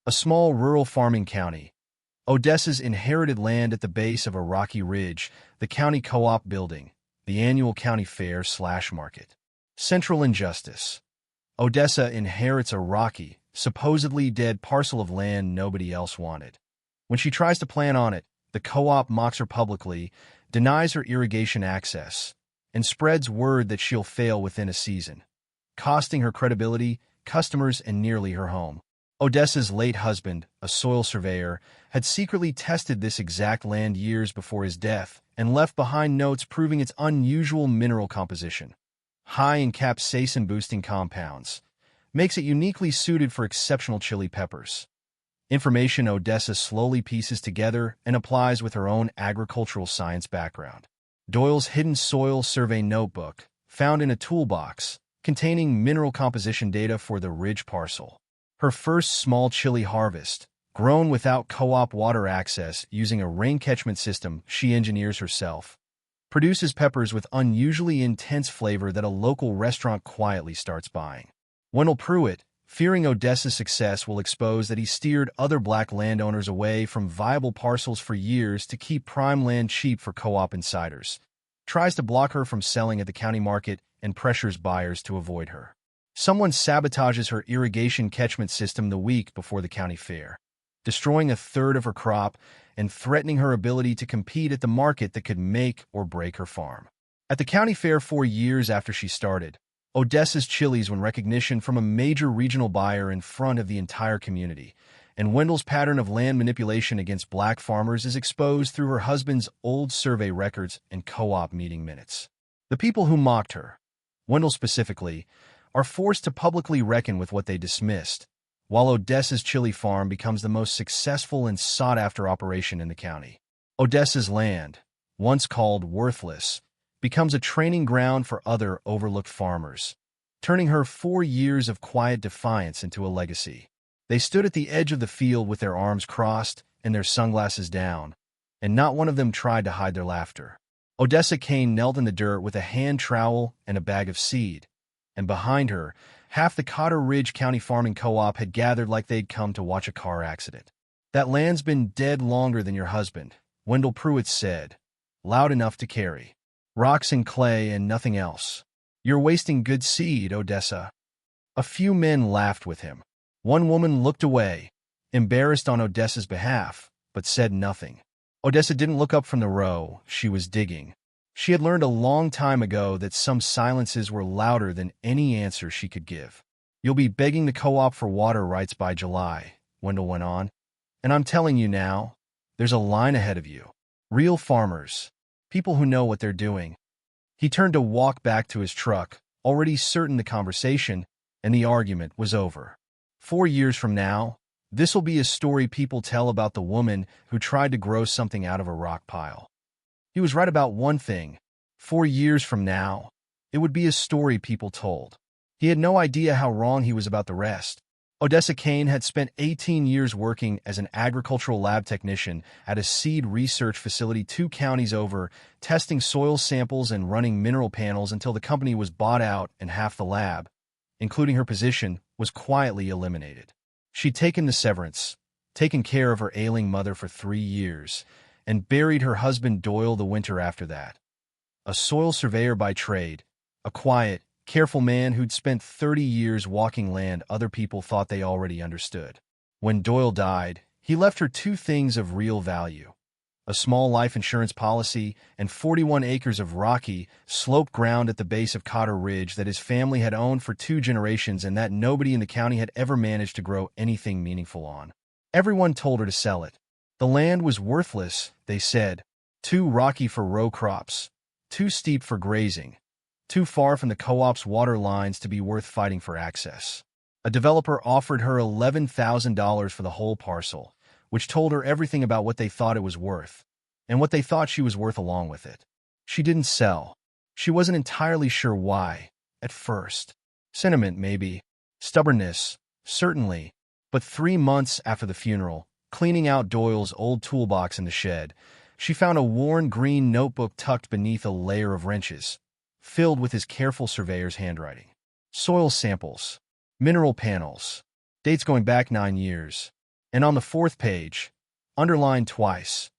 A small rural farming county. Odessa's inherited land at the base of a rocky ridge, the county co-op building, the annual county fair/market. Central injustice. Odessa inherits a rocky, supposedly dead parcel of land nobody else wanted. When she tries to plant on it, the co-op mocks her publicly, denies her irrigation access, and spreads word that she'll fail within a season, costing her credibility, customers, and nearly her home. Odessa's late husband, a soil surveyor, had secretly tested this exact land years before his death and left behind notes proving its unusual mineral composition. High in capsaicin-boosting compounds, makes it uniquely suited for exceptional chili peppers. Information Odessa slowly pieces together and applies with her own agricultural science background. Doyle's hidden soil survey notebook, found in a toolbox, containing mineral composition data for the ridge parcel. Her first small chili harvest, grown without co-op water access using a rain catchment system she engineers herself, produces peppers with unusually intense flavor that a local restaurant quietly starts buying. Wendell Pruitt, fearing Odessa's success will expose that he steered other black landowners away from viable parcels for years to keep prime land cheap for co-op insiders, tries to block her from selling at the county market and pressures buyers to avoid her. Someone sabotages her irrigation catchment system the week before the county fair, destroying a third of her crop and threatening her ability to compete at the market that could make or break her farm. At the county fair 4 years after she started, Odessa's chilies won recognition from a major regional buyer in front of the entire community, and Wendell's pattern of land manipulation against black farmers is exposed through her husband's old survey records and co-op meeting minutes. The people who mocked her, Wendell specifically, are forced to publicly reckon with what they dismissed, while Odessa's chili farm becomes the most successful and sought-after operation in the county. Odessa's land, once called worthless, becomes a training ground for other overlooked farmers, turning her 4 years of quiet defiance into a legacy. They stood at the edge of the field with their arms crossed and their sunglasses down, and not one of them tried to hide their laughter. Odessa Kane knelt in the dirt with a hand trowel and a bag of seed, and behind her, half the Cotter Ridge County Farming Co-op had gathered like they'd come to watch a car accident. "That land's been dead longer than your husband," Wendell Pruitt said, loud enough to carry. "Rocks and clay and nothing else. You're wasting good seed, Odessa." A few men laughed with him. One woman looked away, embarrassed on Odessa's behalf, but said nothing. Odessa didn't look up from the row she was digging. She had learned a long time ago that some silences were louder than any answer she could give. "You'll be begging the co-op for water rights by July," Wendell went on. "And I'm telling you now, there's a line ahead of you. Real farmers, people who know what they're doing." He turned to walk back to his truck, already certain the conversation and the argument was over. 4 years from now, this'll be a story people tell about the woman who tried to grow something out of a rock pile. He was right about one thing. 4 years from now, it would be a story people told. He had no idea how wrong he was about the rest. Odessa Kane had spent 18 years working as an agricultural lab technician at a seed research facility 2 counties over, testing soil samples and running mineral panels until the company was bought out and half the lab, including her position, was quietly eliminated. She'd taken the severance, taken care of her ailing mother for 3 years, and buried her husband Doyle the winter after that. A soil surveyor by trade, a quiet, careful man who'd spent 30 years walking land other people thought they already understood. When Doyle died, he left her 2 things of real value: a small life insurance policy and 41 acres of rocky, sloped ground at the base of Cotter Ridge that his family had owned for 2 generations and that nobody in the county had ever managed to grow anything meaningful on. Everyone told her to sell it. The land was worthless, they said. Too rocky for row crops, too steep for grazing, too far from the co-op's water lines to be worth fighting for access. A developer offered her $11,000 for the whole parcel, which told her everything about what they thought it was worth, and what they thought she was worth along with it. She didn't sell. She wasn't entirely sure why, at first. Sentiment, maybe. Stubbornness, certainly. But 3 months after the funeral, cleaning out Doyle's old toolbox in the shed, she found a worn green notebook tucked beneath a layer of wrenches, filled with his careful surveyor's handwriting. Soil samples, mineral panels, dates going back 9 years. And on the fourth page, underlined twice,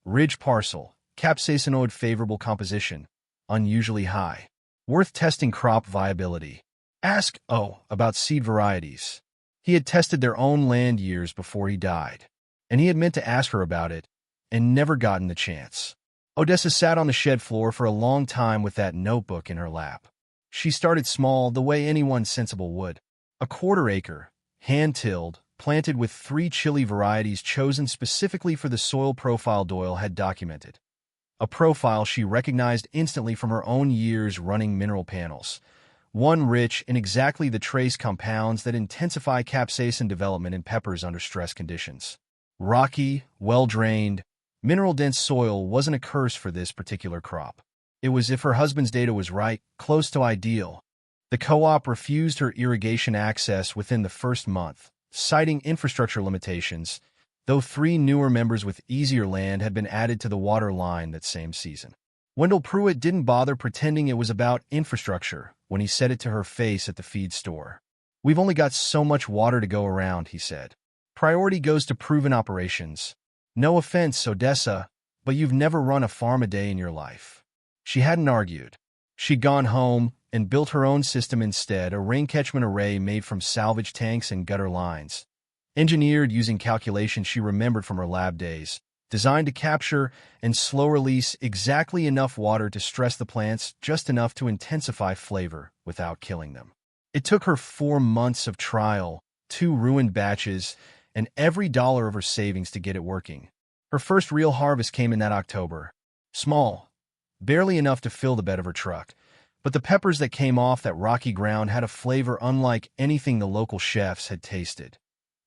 ridge parcel, capsaicinoid favorable composition, unusually high. Worth testing crop viability. Ask O about seed varieties. He had tested their own land years before he died, and he had meant to ask her about it, and never gotten the chance. Odessa sat on the shed floor for a long time with that notebook in her lap. She started small, the way anyone sensible would. A quarter-acre, hand-tilled, planted with 3 chili varieties chosen specifically for the soil profile Doyle had documented. A profile she recognized instantly from her own years running mineral panels. One rich in exactly the trace compounds that intensify capsaicin development in peppers under stress conditions. Rocky, well-drained, mineral-dense soil wasn't a curse for this particular crop. It was, if her husband's data was right, close to ideal. The co-op refused her irrigation access within the first month, citing infrastructure limitations, though 3 newer members with easier land had been added to the water line that same season. Wendell Pruitt didn't bother pretending it was about infrastructure when he said it to her face at the feed store. "We've only got so much water to go around," he said. "Priority goes to proven operations. No offense, Odessa, but you've never run a farm a day in your life." She hadn't argued. She'd gone home and built her own system instead, a rain catchment array made from salvage tanks and gutter lines. Engineered using calculations she remembered from her lab days, designed to capture and slow release exactly enough water to stress the plants just enough to intensify flavor without killing them. It took her 4 months of trial, 2 ruined batches, and every dollar of her savings to get it working. Her first real harvest came in that October. Small, barely enough to fill the bed of her truck, but the peppers that came off that rocky ground had a flavor unlike anything the local chefs had tasted.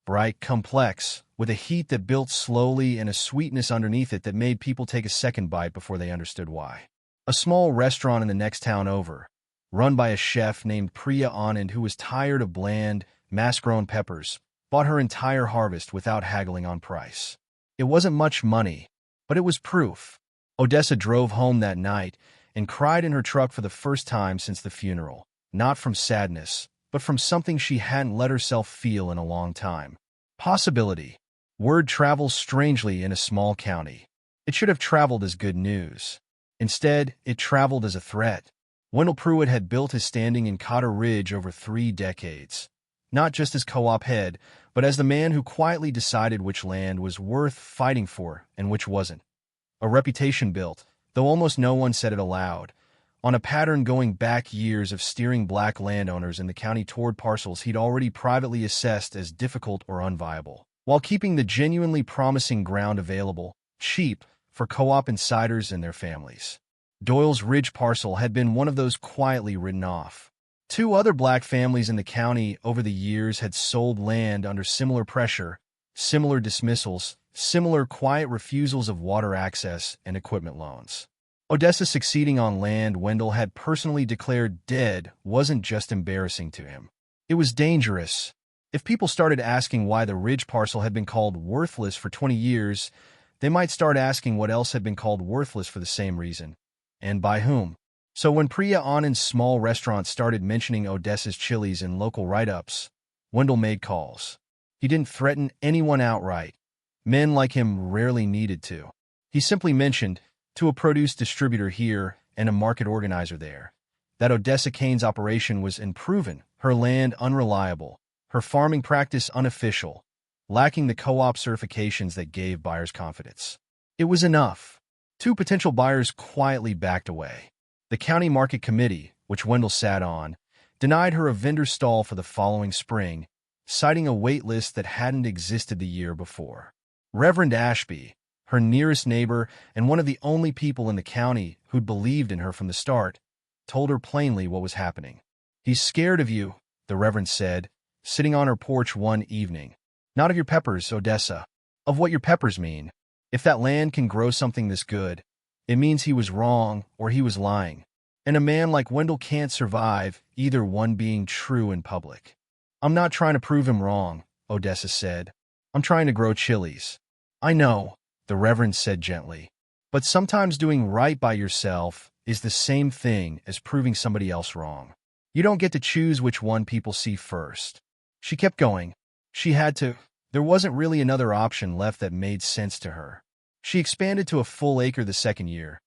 Bright, complex, with a heat that built slowly and a sweetness underneath it that made people take a second bite before they understood why. A small restaurant in the next town over, run by a chef named Priya Anand who was tired of bland, mass-grown peppers, bought her entire harvest without haggling on price. It wasn't much money, but it was proof. Odessa drove home that night and cried in her truck for the first time since the funeral, not from sadness, but from something she hadn't let herself feel in a long time. Possibility. Word travels strangely in a small county. It should have traveled as good news. Instead, it traveled as a threat. Wendell Pruitt had built his standing in Cotter Ridge over 3 decades, not just as co-op head, but as the man who quietly decided which land was worth fighting for and which wasn't. A reputation built, though almost no one said it aloud, on a pattern going back years of steering black landowners in the county toward parcels he'd already privately assessed as difficult or unviable, while keeping the genuinely promising ground available, cheap, for co-op insiders and their families. Doyle's Ridge parcel had been one of those quietly written off. 2 other black families in the county over the years had sold land under similar pressure, similar dismissals, similar quiet refusals of water access and equipment loans. Odessa succeeding on land Wendell had personally declared dead wasn't just embarrassing to him. It was dangerous. If people started asking why the Ridge parcel had been called worthless for 20 years, they might start asking what else had been called worthless for the same reason, and by whom. So when Priya Anand's small restaurant started mentioning Odessa's chilies in local write-ups, Wendell made calls. He didn't threaten anyone outright. Men like him rarely needed to. He simply mentioned, to a produce distributor here and a market organizer there, that Odessa Kane's operation was unproven, her land unreliable, her farming practice unofficial, lacking the co-op certifications that gave buyers confidence. It was enough. 2 potential buyers quietly backed away. The county market committee, which Wendell sat on, denied her a vendor stall for the following spring, citing a wait list that hadn't existed the year before. Reverend Ashby, her nearest neighbor and one of the only people in the county who'd believed in her from the start, told her plainly what was happening. "He's scared of you," the Reverend said, sitting on her porch one evening. "Not of your peppers, Odessa. Of what your peppers mean. If that land can grow something this good, it means he was wrong or he was lying. And a man like Wendell can't survive either one being true in public." "I'm not trying to prove him wrong," Odessa said. "I'm trying to grow chilies." "I know," the Reverend said gently, "but sometimes doing right by yourself is the same thing as proving somebody else wrong. You don't get to choose which one people see first." She kept going. She had to. There wasn't really another option left that made sense to her. She expanded to a full acre the second year,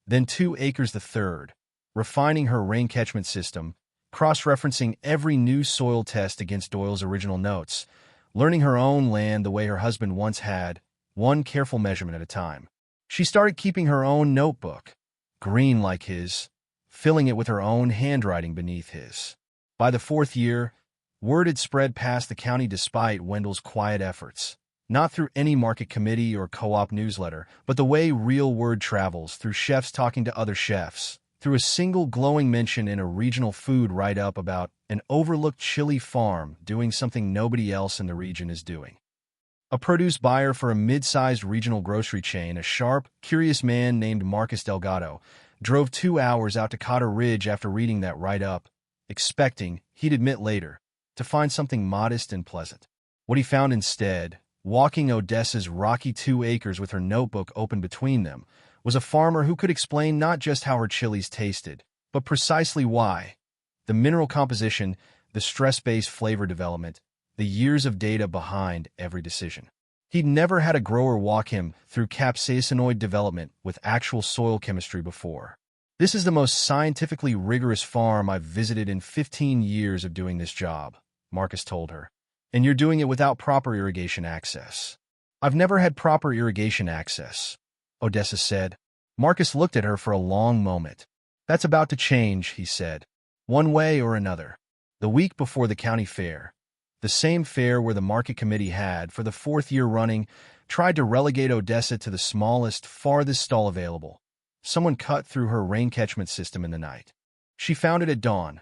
then 2 acres the third, refining her rain catchment system, cross-referencing every new soil test against Doyle's original notes, learning her own land the way her husband once had, one careful measurement at a time. She started keeping her own notebook, green like his, filling it with her own handwriting beneath his. By the 4th year, word had spread past the county despite Wendell's quiet efforts. Not through any market committee or co-op newsletter, but the way real word travels, through chefs talking to other chefs, through a single glowing mention in a regional food write-up about an overlooked chili farm doing something nobody else in the region is doing. A produce buyer for a mid-sized regional grocery chain, a sharp, curious man named Marcus Delgado, drove 2 hours out to Cotter Ridge after reading that write-up, expecting, he'd admit later, to find something modest and pleasant. What he found instead, walking Odessa's rocky 2 acres with her notebook open between them, was a farmer who could explain not just how her chilies tasted, but precisely why. The mineral composition, the stress-based flavor development, the years of data behind every decision. He'd never had a grower walk him through capsaicinoid development with actual soil chemistry before. This is the most scientifically rigorous farm I've visited in 15 years of doing this job, Marcus told her. And you're doing it without proper irrigation access. I've never had proper irrigation access, Odessa said. Marcus looked at her for a long moment. That's about to change, he said. One way or another. The week before the county fair, the same fair where the market committee had, for the 4th year running, tried to relegate Odessa to the smallest, farthest stall available. Someone cut through her rain catchment system in the night. She found it at dawn.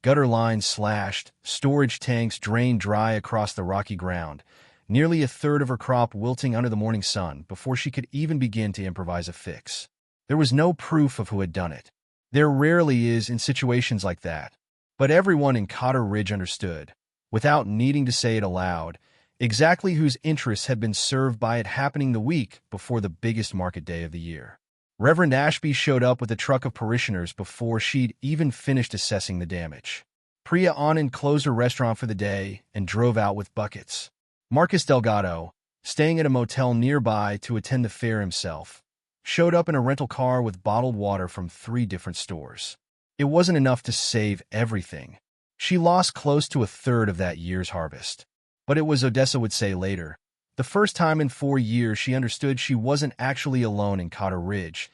Gutter lines slashed, storage tanks drained dry across the rocky ground, nearly a third of her crop wilting under the morning sun before she could even begin to improvise a fix. There was no proof of who had done it. There rarely is in situations like that. But everyone in Cotter Ridge understood, without needing to say it aloud, exactly whose interests had been served by it happening the week before the biggest market day of the year. Reverend Ashby showed up with a truck of parishioners before she'd even finished assessing the damage. Priya Anand closed her restaurant for the day and drove out with buckets. Marcus Delgado, staying at a motel nearby to attend the fair himself, showed up in a rental car with bottled water from 3 different stores. It wasn't enough to save everything. She lost close to a third of that year's harvest. But it was, Odessa would say later, the first time in 4 years she understood she wasn't actually alone in Cotter Ridge.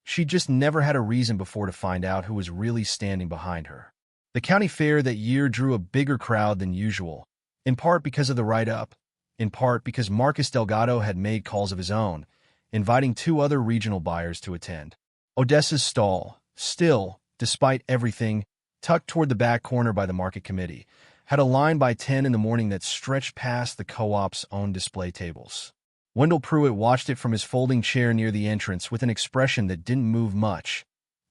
She'd just never had a reason before to find out who was really standing behind her. The county fair that year drew a bigger crowd than usual, in part because of the write-up, in part because Marcus Delgado had made calls of his own, inviting 2 other regional buyers to attend. Odessa's stall, still, despite everything, tucked toward the back corner by the market committee, had a line by 10 in the morning that stretched past the co-op's own display tables. Wendell Pruitt watched it from his folding chair near the entrance with an expression that didn't move much,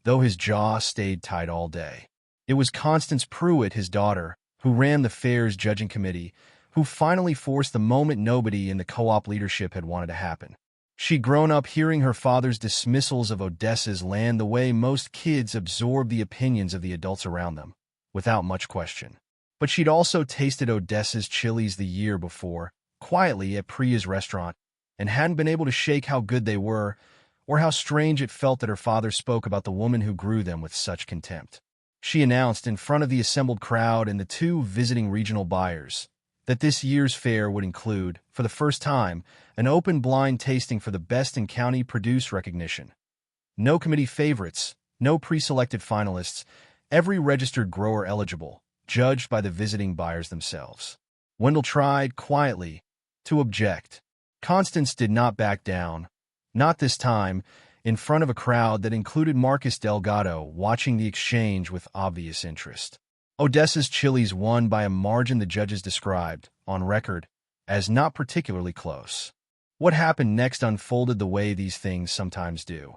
though his jaw stayed tight all day. It was Constance Pruitt, his daughter, who ran the fair's judging committee, who finally forced the moment nobody in the co-op leadership had wanted to happen. She'd grown up hearing her father's dismissals of Odessa's land the way most kids absorb the opinions of the adults around them, without much question. But she'd also tasted Odessa's chilies the year before, quietly at Priya's restaurant, and hadn't been able to shake how good they were, or how strange it felt that her father spoke about the woman who grew them with such contempt. She announced in front of the assembled crowd and the 2 visiting regional buyers that this year's fair would include, for the first time, an open blind tasting for the best in county produce recognition. No committee favorites, no pre-selected finalists, every registered grower eligible, judged by the visiting buyers themselves. Wendell tried, quietly, to object. Constance did not back down, not this time, in front of a crowd that included Marcus Delgado watching the exchange with obvious interest. Odessa's chilies won by a margin the judges described, on record, as not particularly close. What happened next unfolded the way these things sometimes do.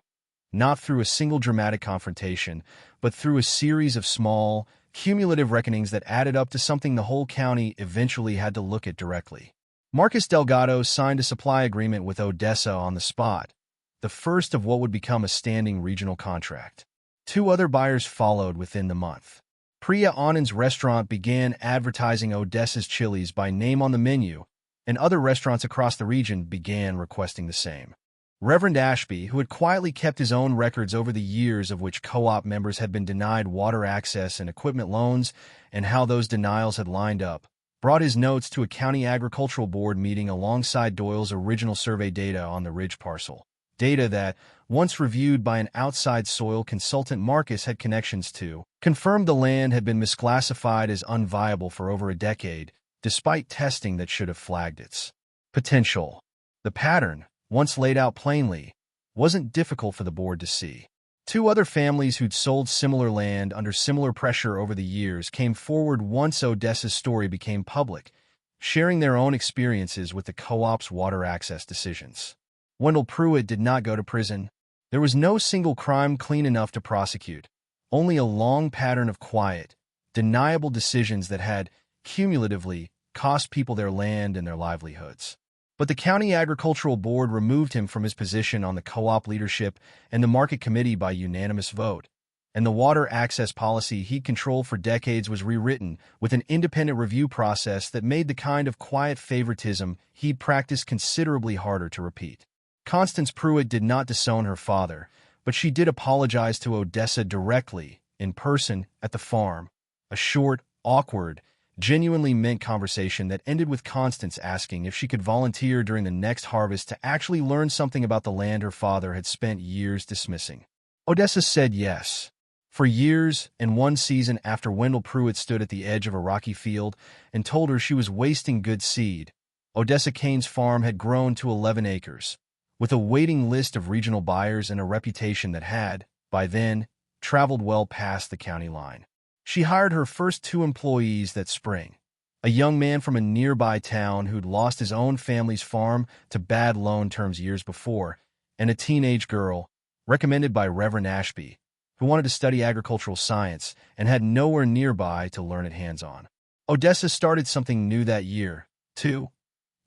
Not through a single dramatic confrontation, but through a series of small, cumulative reckonings that added up to something the whole county eventually had to look at directly. Marcus Delgado signed a supply agreement with Odessa on the spot, the first of what would become a standing regional contract. 2 other buyers followed within the month. Priya Anand's restaurant began advertising Odessa's chilies by name on the menu, and other restaurants across the region began requesting the same. Reverend Ashby, who had quietly kept his own records over the years of which co-op members had been denied water access and equipment loans and how those denials had lined up, brought his notes to a county agricultural board meeting alongside Doyle's original survey data on the ridge parcel. Data that, once reviewed by an outside soil consultant Marcus had connections to, confirmed the land had been misclassified as unviable for over a decade, despite testing that should have flagged its potential. The pattern, once laid out plainly, wasn't difficult for the board to see. Two other families who'd sold similar land under similar pressure over the years came forward once Odessa's story became public, sharing their own experiences with the co-op's water access decisions. Wendell Pruitt did not go to prison. There was no single crime clean enough to prosecute, only a long pattern of quiet, deniable decisions that had, cumulatively, cost people their land and their livelihoods. But the County Agricultural Board removed him from his position on the co-op leadership and the market committee by unanimous vote, and the water access policy he'd controlled for decades was rewritten with an independent review process that made the kind of quiet favoritism he'd practiced considerably harder to repeat. Constance Pruitt did not disown her father, but she did apologize to Odessa directly, in person, at the farm. A short, awkward, genuinely meant conversation that ended with Constance asking if she could volunteer during the next harvest to actually learn something about the land her father had spent years dismissing. Odessa said yes. For years, and one season after Wendell Pruitt stood at the edge of a rocky field and told her she was wasting good seed, Odessa Kane's farm had grown to 11 acres, with a waiting list of regional buyers and a reputation that had, by then, traveled well past the county line. She hired her first 2 employees that spring, a young man from a nearby town who'd lost his own family's farm to bad loan terms years before, and a teenage girl, recommended by Reverend Ashby, who wanted to study agricultural science and had nowhere nearby to learn it hands-on. Odessa started something new that year, too,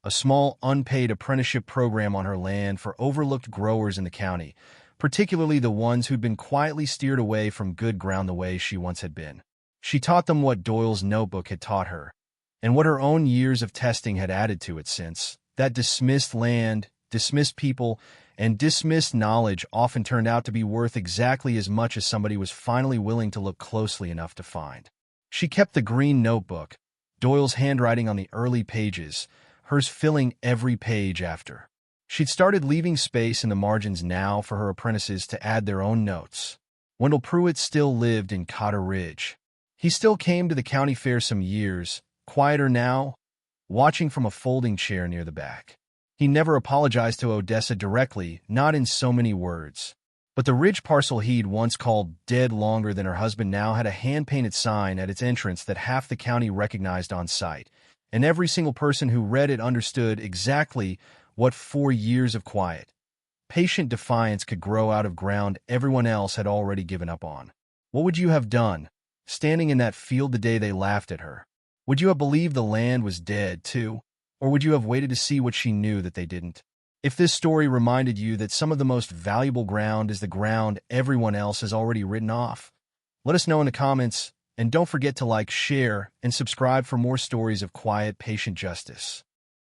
a small unpaid apprenticeship program on her land for overlooked growers in the county, particularly the ones who'd been quietly steered away from good ground the way she once had been. She taught them what Doyle's notebook had taught her, and what her own years of testing had added to it since. That dismissed land, dismissed people, and dismissed knowledge often turned out to be worth exactly as much as somebody was finally willing to look closely enough to find. She kept the green notebook, Doyle's handwriting on the early pages, hers filling every page after. She'd started leaving space in the margins now for her apprentices to add their own notes. Wendell Pruitt still lived in Cotter Ridge. He still came to the county fair some years, quieter now, watching from a folding chair near the back. He never apologized to Odessa directly, not in so many words. But the ridge parcel he'd once called dead longer than her husband now had a hand-painted sign at its entrance that half the county recognized on sight, and every single person who read it understood exactly what 4 years of quiet, patient defiance could grow out of ground everyone else had already given up on. What would you have done, standing in that field the day they laughed at her? Would you have believed the land was dead, too? Or would you have waited to see what she knew that they didn't? If this story reminded you that some of the most valuable ground is the ground everyone else has already written off, let us know in the comments, and don't forget to like, share, and subscribe for more stories of quiet, patient justice.